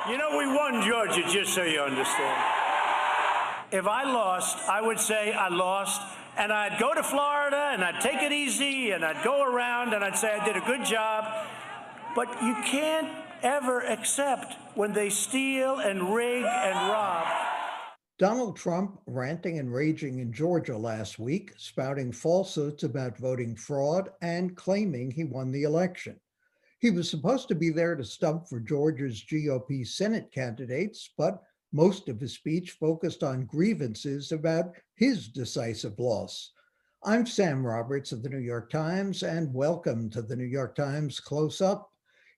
You know, we won Georgia, just so you understand. If I lost, I would say I lost, and I'd go to Florida, and I'd take it easy, and I'd go around, and I'd say I did a good job. But you can't ever accept when they steal and rig and rob. Donald Trump ranting and raging in Georgia last week, spouting falsehoods about voting fraud and claiming he won the election. He was supposed to be there to stump for Georgia's GOP Senate candidates, but most of his speech focused on grievances about his decisive loss. I'm Sam Roberts of the New York Times, and welcome to the New York Times Close Up.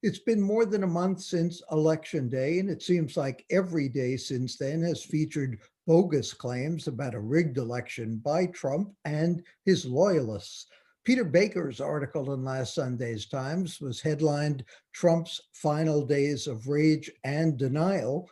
It's been more than a month since Election Day, and it seems like every day since then has featured bogus claims about a rigged election by Trump and his loyalists. Peter Baker's article in last Sunday's Times was headlined "Trump's Final Days of Rage and Denial."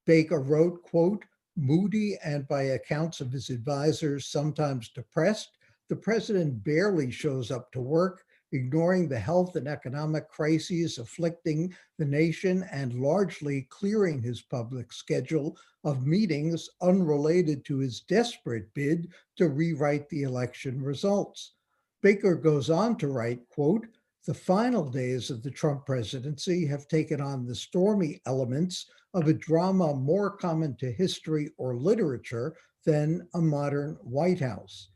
Baker wrote, quote, "Moody and by accounts of his advisors, sometimes depressed, the president barely shows up to work, ignoring the health and economic crises afflicting the nation and largely clearing his public schedule of meetings unrelated to his desperate bid to rewrite the election results." Baker goes on to write, quote, "The final days of the Trump presidency have taken on the stormy elements of a drama more common to history or literature than a modern White House.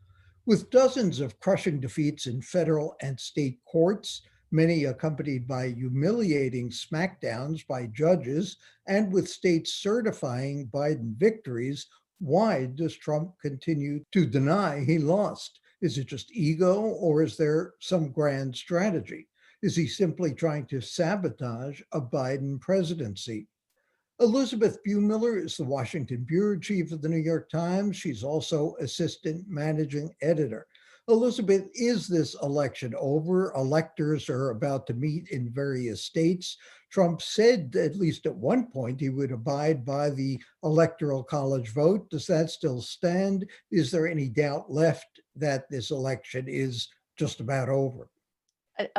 With dozens of crushing defeats in federal and state courts, many accompanied by humiliating smackdowns by judges, and with states certifying Biden victories, why does Trump continue to deny he lost? Is it just ego, or is there some grand strategy? Is he simply trying to sabotage a Biden presidency? Elisabeth Bumuller is the Washington bureau chief of the New York Times. She's also assistant managing editor. Elisabeth, is this election over? Electors are about to meet in various states. Trump said, at least at one point, he would abide by the Electoral College vote. Does that still stand? Is there any doubt left that this election is just about over?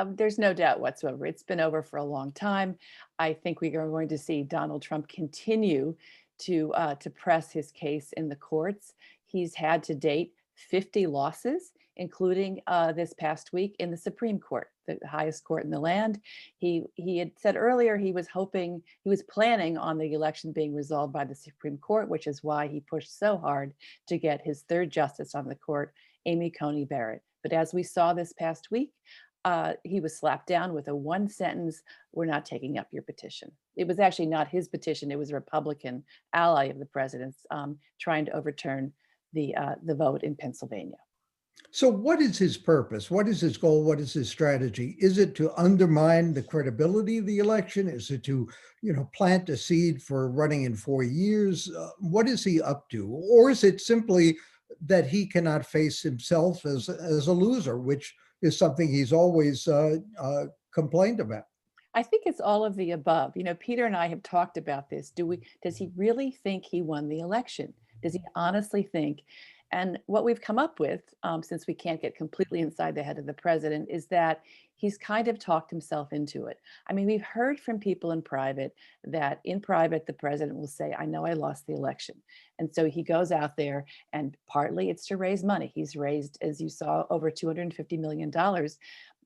There's no doubt whatsoever. It's been over for a long time. I think we are going to see Donald Trump continue to press his case in the courts. He's had to date 50 losses, including this past week in the Supreme Court, the highest court in the land. He had said earlier he was planning on the election being resolved by the Supreme Court, which is why he pushed so hard to get his third justice on the court, Amy Coney Barrett. But as we saw this past week, he was slapped down with a one sentence, "We're not taking up your petition." It was actually not his petition. It was a Republican ally of the president's trying to overturn the vote in Pennsylvania. So what is his purpose? What is his goal? What is his strategy? Is it to undermine the credibility of the election? Is it to, plant a seed for running in 4 years? What is he up to? Or is it simply that he cannot face himself as a loser, which is something he's always complained about? I think it's all of the above. Peter and I have talked about this. Does he really think he won the election? Does he honestly think? And what we've come up with, since we can't get completely inside the head of the president, is that he's kind of talked himself into it. I mean, we've heard from people in private that in private, the president will say, "I know I lost the election." And so he goes out there, and partly it's to raise money. He's raised, as you saw, over $250 million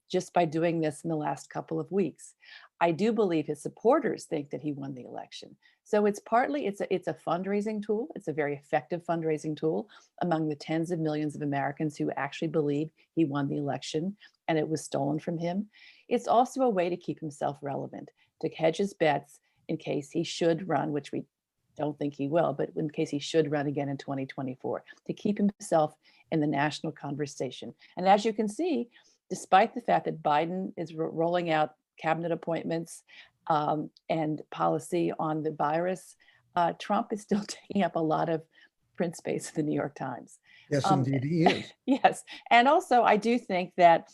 just by doing this in the last couple of weeks. I do believe his supporters think that he won the election. So it's a fundraising tool. It's a very effective fundraising tool among the tens of millions of Americans who actually believe he won the election and it was stolen from him. It's also a way to keep himself relevant, to hedge his bets in case he should run, which we don't think he will, but in case he should run again in 2024, to keep himself in the national conversation. And as you can see, despite the fact that Biden is rolling out cabinet appointments and policy on the virus, Trump is still taking up a lot of print space in the New York Times. Yes, indeed he is. Yes. And also, I do think that,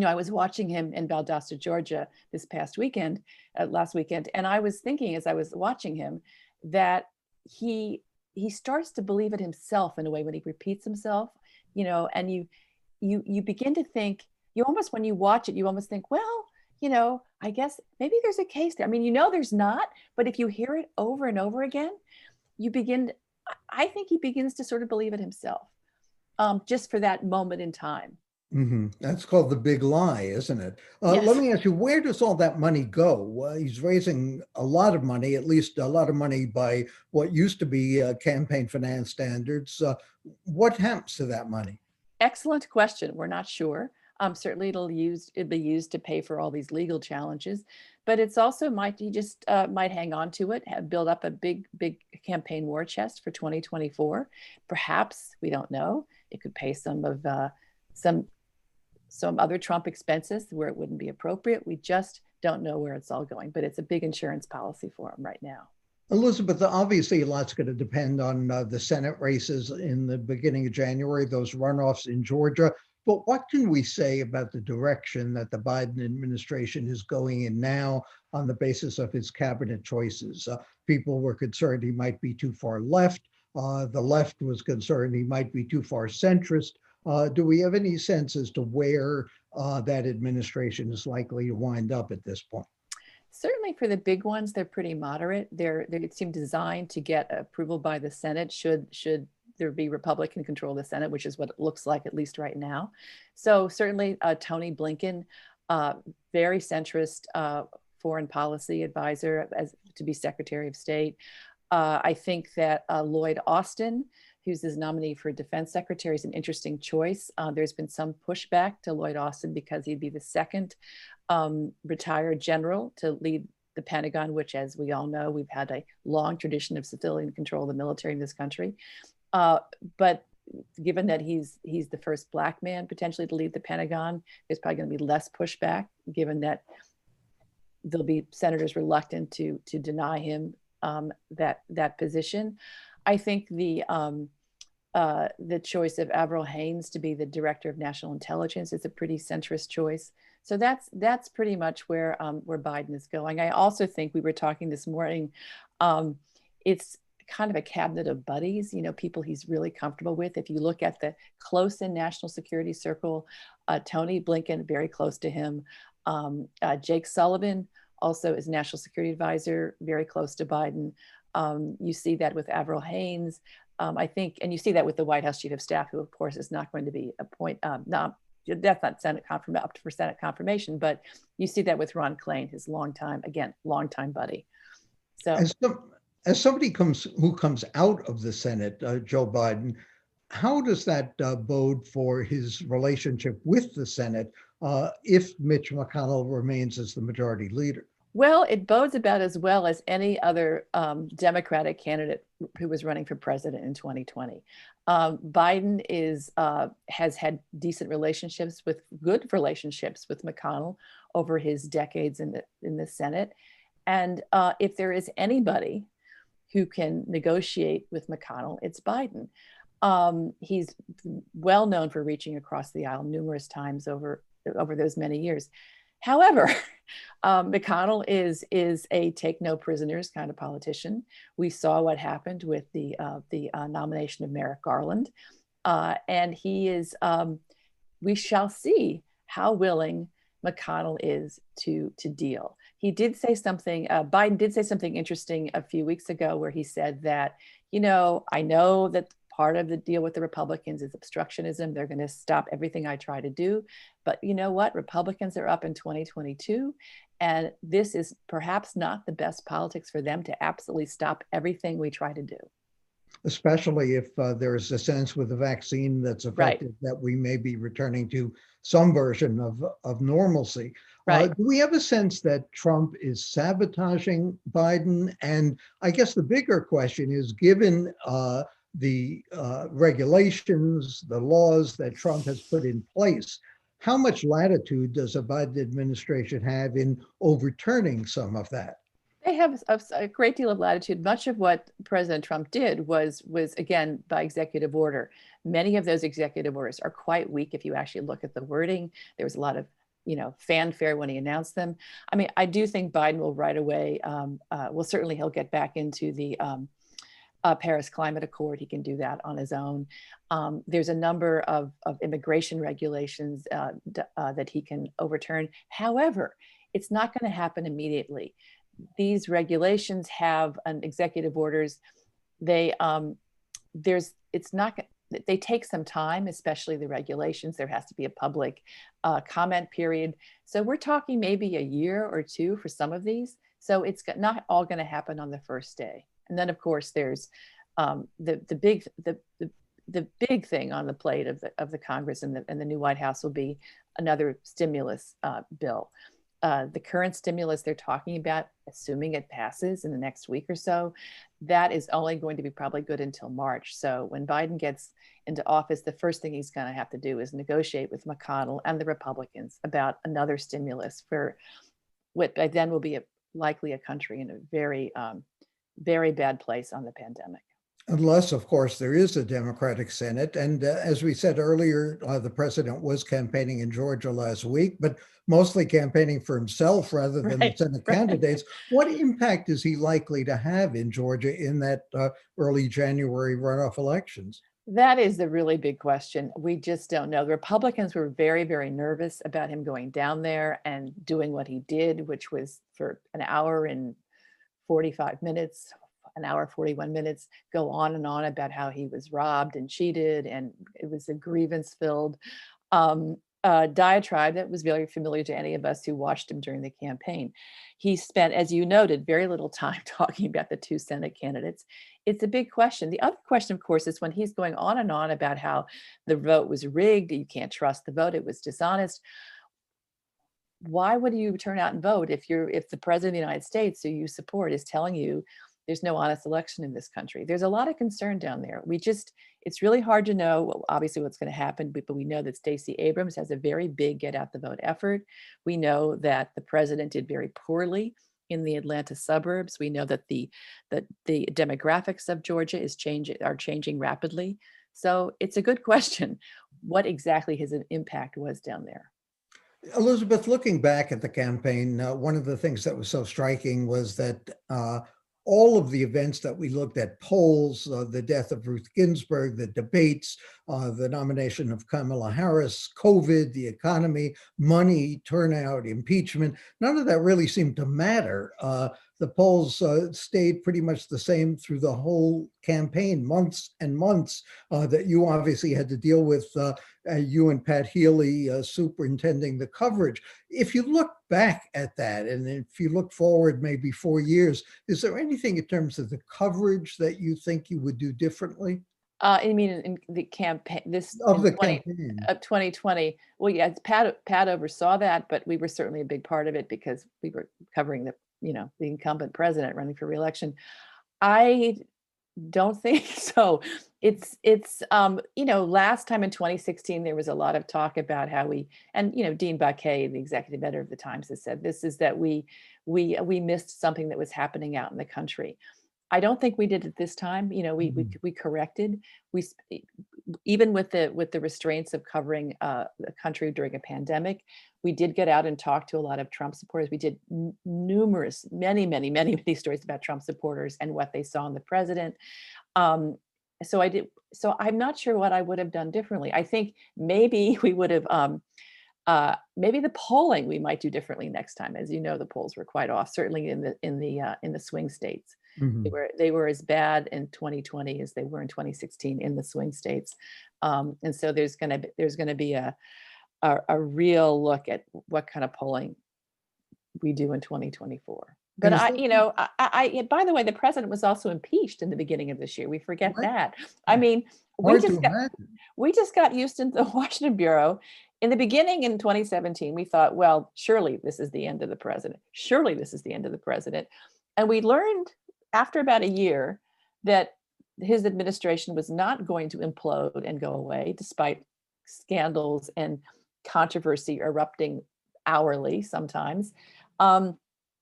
I was watching him in Valdosta, Georgia this past weekend, last weekend, and I was thinking as I was watching him that he starts to believe it himself in a way when he repeats himself, and you begin to think, when you watch it, you almost think, well, I guess maybe there's a case there. I mean, there's not, but if you hear it over and over again, you begin, I think he begins to sort of believe it himself, just for that moment in time. That's called the big lie, isn't it? Let Yes. me ask you, where does all that money go? He's raising a lot of money, at least a lot of money by what used to be campaign finance standards. What happens to that money? Excellent question. We're not sure. Certainly it'll be used to pay for all these legal challenges, but it's also he just might hang on to it, build up a big campaign war chest for 2024. Perhaps, we don't know. It could pay some of some other Trump expenses where it wouldn't be appropriate. We just don't know where it's all going, but it's a big insurance policy for him right now. Elizabeth, obviously a lot's going to depend on the Senate races in the beginning of January, those runoffs in Georgia. But what can we say about the direction that the Biden administration is going in now on the basis of his cabinet choices? People were concerned he might be too far left. The left was concerned he might be too far centrist. Do we have any sense as to where that administration is likely to wind up at this point? Certainly for the big ones, they're pretty moderate. They seem designed to get approval by the Senate should there be Republican control of the Senate, which is what it looks like, at least right now. So certainly Tony Blinken, very centrist foreign policy advisor to be Secretary of State. I think that Lloyd Austin, who's his nominee for defense secretary, is an interesting choice. There's been some pushback to Lloyd Austin because he'd be the second retired general to lead the Pentagon, which, as we all know, we've had a long tradition of civilian control of the military in this country. But given that he's the first Black man potentially to lead the Pentagon, there's probably going to be less pushback, given that there'll be senators reluctant to deny him that position. I think the choice of Avril Haines to be the director of national intelligence is a pretty centrist choice. So that's pretty much where Biden is going. I also think, we were talking this morning, it's kind of a cabinet of buddies, people he's really comfortable with. If you look at the close-in national security circle, Tony Blinken, very close to him. Jake Sullivan also is national security advisor, very close to Biden. You see that with Avril Haines, I think, and you see that with the White House chief of staff, who of course is not going to be that's not up for Senate confirmation, but you see that with Ron Klain, his longtime buddy. So as somebody who comes out of the Senate, Joe Biden, how does that bode for his relationship with the Senate if Mitch McConnell remains as the majority leader? Well, it bodes about as well as any other Democratic candidate who was running for president in 2020. Biden has had good relationships with McConnell over his decades in the Senate, and if there is anybody who can negotiate with McConnell, it's Biden. He's well known for reaching across the aisle numerous times over those many years. However, McConnell is a take no prisoners kind of politician. We saw what happened with the nomination of Merrick Garland, and he is. We shall see how willing McConnell is to deal. He did say something. Biden did say something interesting a few weeks ago, where he said that, I know that part of the deal with the Republicans is obstructionism. They're going to stop everything I try to do. But you know what? Republicans are up in 2022. And this is perhaps not the best politics for them to absolutely stop everything we try to do. Especially if there's a sense with the vaccine that's effective, right, that we may be returning to some version of normalcy. Right. Do we have a sense that Trump is sabotaging Biden? And I guess the bigger question is, given the regulations, the laws that Trump has put in place, how much latitude does a Biden administration have in overturning some of that? They have a great deal of latitude. Much of what President Trump did was again, by executive order. Many of those executive orders are quite weak if you actually look at the wording. There was a lot of fanfare when he announced them. I mean, I do think Biden will right away, certainly he'll get back into the Paris Climate Accord. He can do that on his own. There's a number of immigration regulations that he can overturn. However, it's not going to happen immediately. These regulations have executive orders. They it's not, they take some time, especially the regulations. There has to be a public comment period. So we're talking maybe a year or two for some of these. So it's not all going to happen on the first day. And then of course there's the big thing on the plate of the Congress and the new White House will be another stimulus bill. The current stimulus they're talking about, assuming it passes in the next week or so, that is only going to be probably good until March. So when Biden gets into office, the first thing he's going to have to do is negotiate with McConnell and the Republicans about another stimulus for what by then will be likely a country in a very, very bad place on the pandemic. Unless, of course, there is a Democratic Senate. And as we said earlier, the president was campaigning in Georgia last week, but mostly campaigning for himself rather than the Senate candidates. What impact is he likely to have in Georgia in that early January runoff elections? That is the really big question. We just don't know. The Republicans were very, very nervous about him going down there and doing what he did, which was for an hour and 45 minutes, an hour, 41 minutes, go on and on about how he was robbed and cheated. And it was a grievance filled diatribe that was very familiar to any of us who watched him during the campaign. He spent, as you noted, very little time talking about the two Senate candidates. It's a big question. The other question, of course, is when he's going on and on about how the vote was rigged, you can't trust the vote, it was dishonest. Why would you turn out and vote if the president of the United States, who you support, is telling you there's no honest election in this country? There's a lot of concern down there. It's really hard to know, obviously, what's going to happen, but we know that Stacey Abrams has a very big get out the vote effort. We know that the president did very poorly in the Atlanta suburbs. We know that the demographics of Georgia are changing rapidly. So it's a good question, what exactly his impact was down there. Elisabeth, looking back at the campaign, one of the things that was so striking was that all of the events that we looked at, polls, the death of Ruth Ginsburg, the debates, the nomination of Kamala Harris, COVID, the economy, money, turnout, impeachment, none of that really seemed to matter. The polls stayed pretty much the same through the whole campaign, months and months that you obviously had to deal with, you and Pat Healy superintending the coverage. If you look back at that, and if you look forward maybe 4 years, is there anything in terms of the coverage that you think you would do differently? I mean, in the campaign, Campaign. Of 2020. Well, yeah, Pat oversaw that, but we were certainly a big part of it because we were covering the incumbent president running for re-election. I don't think so. It's last time in 2016, there was a lot of talk about how Dean Baquet, the executive editor of the Times, has said this is that we missed something that was happening out in the country. I don't think we did it this time. We corrected. Even with the restraints of covering the country during a pandemic, we did get out and talk to a lot of Trump supporters. We did many stories about Trump supporters and what they saw in the president. So I did. So I'm not sure what I would have done differently. I think maybe we would have. Maybe the polling we might do differently next time. As you know, the polls were quite off, certainly in the swing states. Mm-hmm. They were as bad in 2020 as they were in 2016 in the swing states. And so there's going to be a real look at what kind of polling we do in 2024. But by the way, the president was also impeached in the beginning of this year. We forget that. I mean, we just got used to the Washington Bureau. In the beginning in 2017, we thought, well, surely this is the end of the president. Surely this is the end of the president. And we learned after about a year that his administration was not going to implode and go away, despite scandals and controversy erupting hourly sometimes. And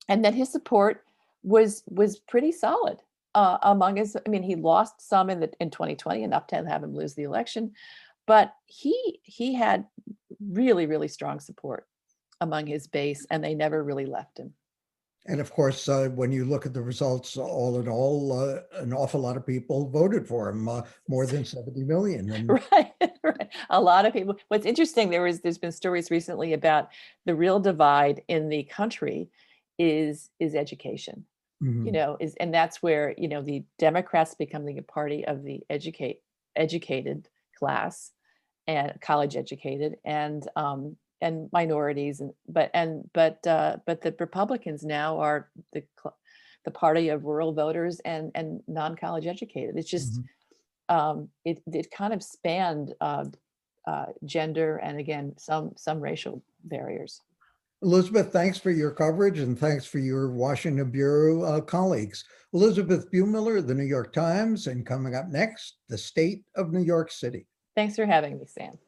that his support was pretty solid among his. I mean, he lost some in 2020, enough to have him lose the election, but he had really, really strong support among his base, and they never really left him. And of course, when you look at the results, all in all, an awful lot of people voted for him, more than 70 million. And Right, right. A lot of people. What's interesting, there's been stories recently about the real divide in the country is education. mhm, And that's where, the Democrats becoming a party of the educated class and college educated and minorities but the Republicans now are the party of rural voters and non-college educated. It's just mhm. it kind of spanned gender and again some racial barriers. Elizabeth, thanks for your coverage and thanks for your Washington Bureau colleagues. Elizabeth Bumuller, the New York Times, and coming up next, the state of New York City. Thanks for having me, Sam.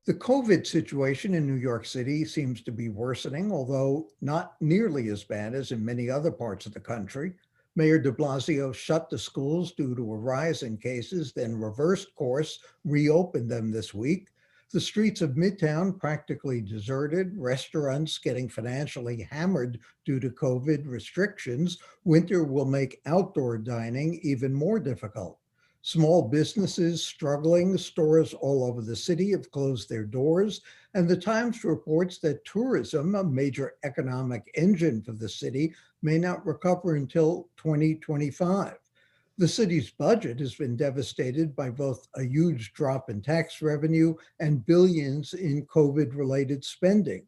The COVID situation in New York City seems to be worsening, although not nearly as bad as in many other parts of the country. Mayor de Blasio shut the schools due to a rise in cases, then reversed course, reopened them this week. The streets of Midtown practically deserted, restaurants getting financially hammered due to COVID restrictions. Winter will make outdoor dining even more difficult. Small businesses struggling, stores all over the city have closed their doors, and the Times reports that tourism, a major economic engine for the city, may not recover until 2025. The city's budget has been devastated by both a huge drop in tax revenue and billions in COVID-related spending.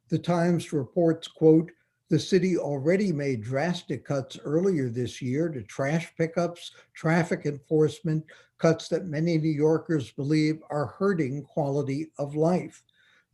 The Times reports, quote, the city already made drastic cuts earlier this year to trash pickups, traffic enforcement, cuts that many New Yorkers believe are hurting quality of life.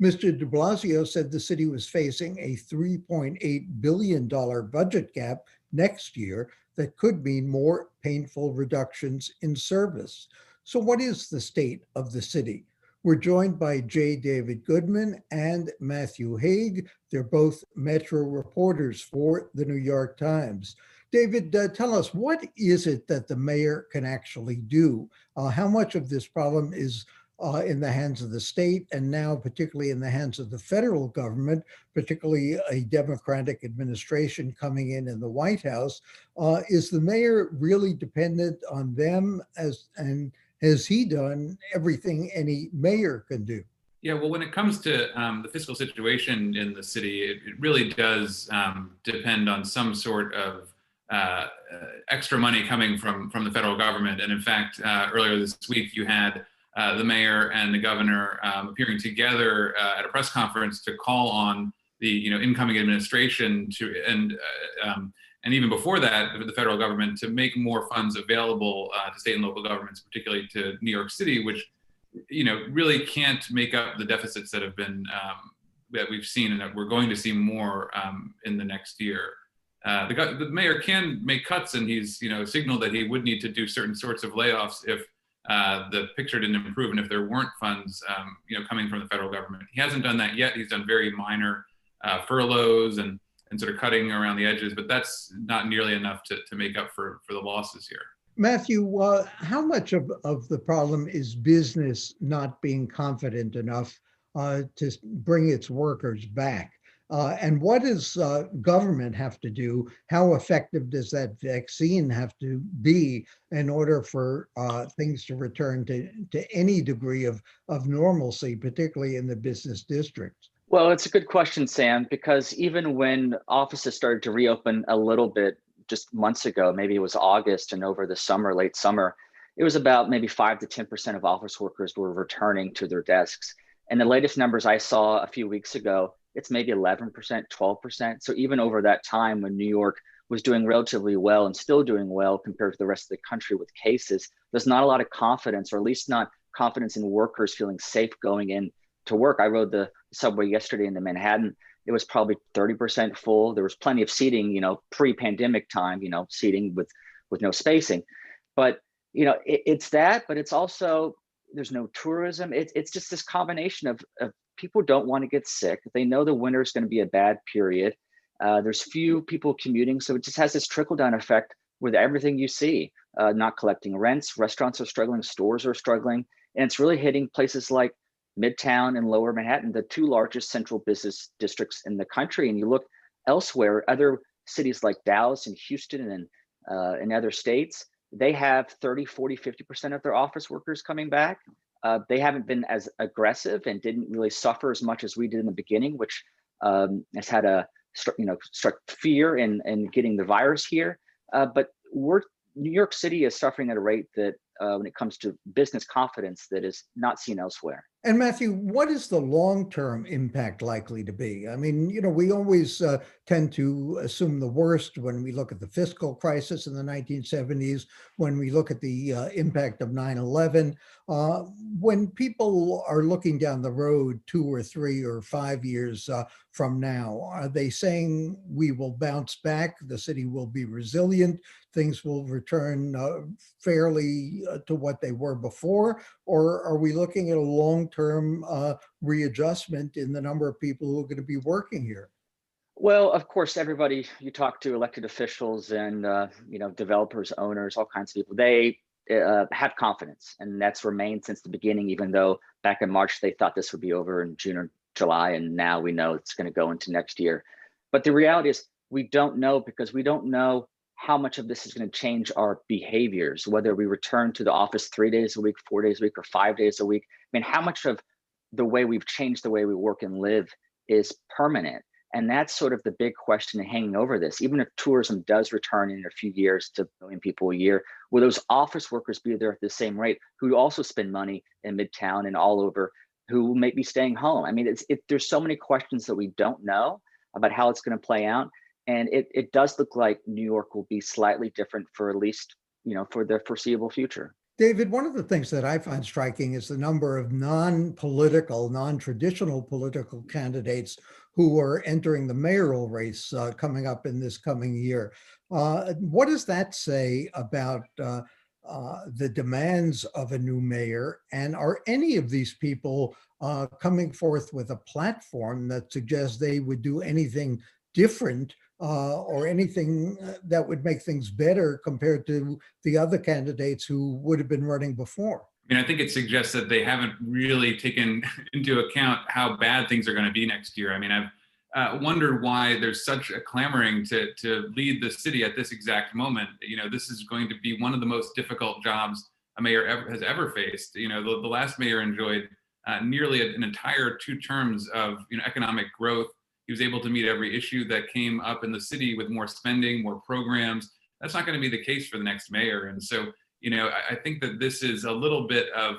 Mr. de Blasio said the city was facing a $3.8 billion budget gap next year that could mean more painful reductions in service. So, what is the state of the city? We're joined by J. David Goodman and Matthew Haag. They're both Metro reporters for the New York Times. David, tell us, what is it that the mayor can actually do? How much of this problem is in the hands of the state and now particularly in the hands of the federal government, particularly a Democratic administration coming in the White House? Is the mayor really dependent on them and has he done everything any mayor can do? Yeah, well, when it comes to the fiscal situation in the city, it really does depend on some sort of extra money coming from the federal government. And in fact, earlier this week, you had the mayor and the governor appearing together at a press conference to call on the incoming administration and even before that, the federal government to make more funds available to state and local governments, particularly to New York City, which really can't make up the deficits that have been that we've seen and that we're going to see more in the next year. The mayor can make cuts, and he's signaled that he would need to do certain sorts of layoffs if the picture didn't improve and if there weren't funds coming from the federal government. He hasn't done that yet. He's done very minor furloughs and sort of cutting around the edges, but that's not nearly enough to make up for the losses here. Matthew, how much of the problem is business not being confident enough to bring its workers back? And what does government have to do? How effective does that vaccine have to be in order for things to return to any degree of normalcy, particularly in the business districts? Well, it's a good question, Sam, because even when offices started to reopen a little bit just months ago, maybe it was August and over the summer, late summer, it was about maybe 5 to 10% of office workers were returning to their desks. And the latest numbers I saw a few weeks ago, it's maybe 11%, 12%. So even over that time when New York was doing relatively well and still doing well compared to the rest of the country with cases, there's not a lot of confidence, or at least not confidence in workers feeling safe going in to work. I rode the subway yesterday into Manhattan. It was probably 30% full. There was plenty of seating, pre-pandemic time, seating with no spacing. But, it's that, but it's also, there's no tourism. It's just this combination of people don't want to get sick. They know the winter is going to be a bad period. There's few people commuting. So it just has this trickle down effect with everything you see, not collecting rents. Restaurants are struggling, stores are struggling. And it's really hitting places like Midtown and Lower Manhattan, the two largest central business districts in the country. And you look elsewhere, other cities like Dallas and Houston and in other states, they have 30, 40, 50% of their office workers coming back. They haven't been as aggressive and didn't really suffer as much as we did in the beginning, which has had a struck fear in getting the virus here. But New York City is suffering at a rate that when it comes to business confidence that is not seen elsewhere. And Matthew, what is the long-term impact likely to be? I mean, we always tend to assume the worst when we look at the fiscal crisis in the 1970s, when we look at the impact of 9/11. When people are looking down the road 2 or 3 or 5 years from now, are they saying we will bounce back, the city will be resilient, things will return fairly to what they were before? Or are we looking at a long-term readjustment in the number of people who are going to be working here? Well, of course, everybody you talk to, elected officials and developers, owners, all kinds of people, they have confidence, and that's remained since the beginning. Even though back in March they thought this would be over in June or July, and now we know it's going to go into next year. But the reality is, we don't know, because we don't know how much of this is going to change our behaviors, whether we return to the office 3 days a week, 4 days a week, or 5 days a week. I mean, how much of the way we've changed the way we work and live is permanent? And that's sort of the big question hanging over this. Even if tourism does return in a few years to 1 million people a year, will those office workers be there at the same rate, who also spend money in Midtown and all over, who may be staying home? I mean, there's so many questions that we don't know about how it's going to play out. And it does look like New York will be slightly different for at least, for the foreseeable future. David, one of the things that I find striking is the number of non-political, non-traditional political candidates who are entering the mayoral race coming up in this coming year. What does that say about the demands of a new mayor? And are any of these people coming forth with a platform that suggests they would do anything different or anything that would make things better compared to the other candidates who would have been running before? I mean, I think it suggests that they haven't really taken into account how bad things are going to be next year. I mean, I've wondered why there's such a clamoring to lead the city at this exact moment. This is going to be one of the most difficult jobs a mayor has ever faced. The last mayor enjoyed nearly an entire 2 terms of economic growth. He was able to meet every issue that came up in the city with more spending, more programs. That's not going to be the case for the next mayor. And so, I think that this is a little bit of,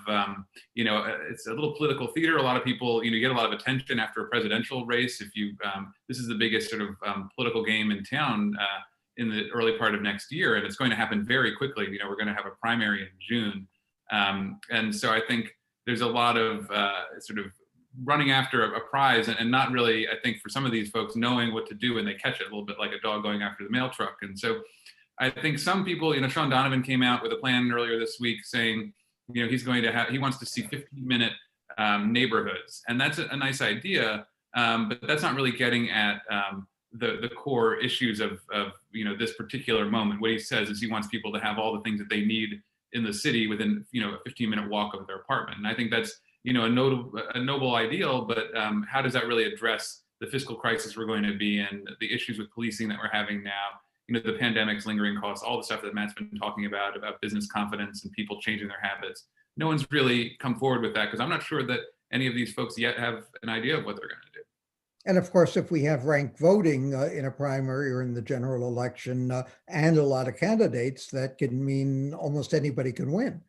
it's a little political theater. A lot of people, you get a lot of attention after a presidential race. This is the biggest sort of political game in town in the early part of next year, and it's going to happen very quickly. We're going to have a primary in June. And so I think there's a lot of sort of running after a prize and not really, I think, for some of these folks, knowing what to do when they catch it, a little bit like a dog going after the mail truck. And so I think some people, Sean Donovan came out with a plan earlier this week saying, he wants to see 15-minute neighborhoods. And that's a nice idea, but that's not really getting at the core issues of this particular moment. What he says is he wants people to have all the things that they need in the city within, a 15-minute walk of their apartment. And I think that's, a noble ideal, but how does that really address the fiscal crisis we're going to be in, the issues with policing that we're having now, the pandemic's lingering costs, all the stuff that Matt's been talking about business confidence and people changing their habits. No one's really come forward with that, because I'm not sure that any of these folks yet have an idea of what they're going to do. And of course, if we have ranked voting in a primary or in the general election and a lot of candidates, that can mean almost anybody can win.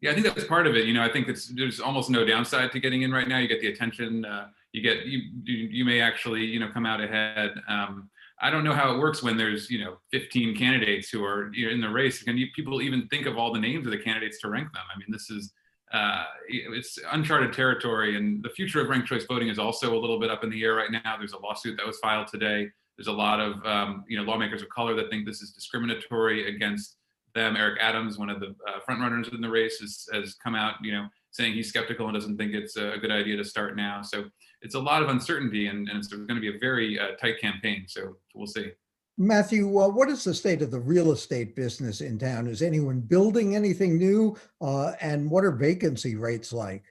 Yeah, I think that's part of it. I think there's almost no downside to getting in right now. You get the attention. You may actually come out ahead. I don't know how it works when there's 15 candidates who are in the race. Can people even think of all the names of the candidates to rank them? I mean, this is it's uncharted territory, and the future of ranked choice voting is also a little bit up in the air right now. There's a lawsuit that was filed today. There's a lot of lawmakers of color that think this is discriminatory against them. Eric Adams, one of the front runners in the race, has come out, saying he's skeptical and doesn't think it's a good idea to start now. So it's a lot of uncertainty, and it's going to be a very tight campaign. So we'll see. Matthew, what is the state of the real estate business in town? Is anyone building anything new? And what are vacancy rates like?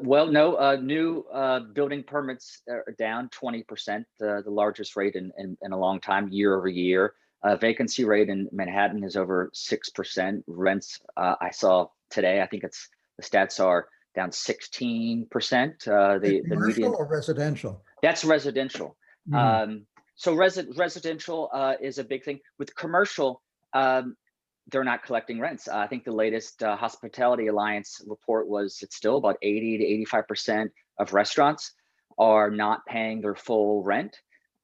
Well, no, new building permits are down 20%, the largest rate in a long time, year over year. Vacancy rate in Manhattan is over 6%. Rents, I saw today, I think the stats are down 16%. The Commercial median, or residential? that's residential. Mhm. So residential is a big thing. With commercial, they're not collecting rents. I think the latest Hospitality Alliance report was it's still about 80 to 85% of restaurants are not paying their full rent.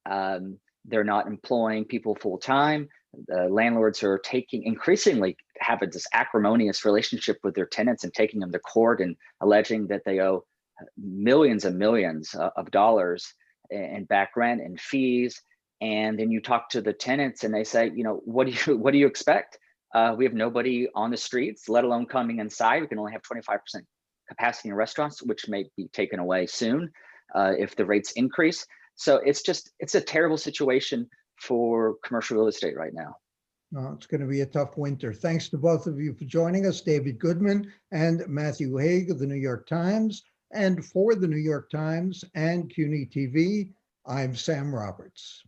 They're not employing people full time. Landlords are increasingly have this acrimonious relationship with their tenants and taking them to court and alleging that they owe millions and millions of dollars in back rent and fees. And then you talk to the tenants and they say, what do you expect? We have nobody on the streets, let alone coming inside. We can only have 25% capacity in restaurants, which may be taken away soon if the rates increase. So it's a terrible situation for commercial real estate right now. It's going to be a tough winter. Thanks to both of you for joining us, David Goodman and Matthew Haag of the New York Times. And for the New York Times and CUNY TV, I'm Sam Roberts.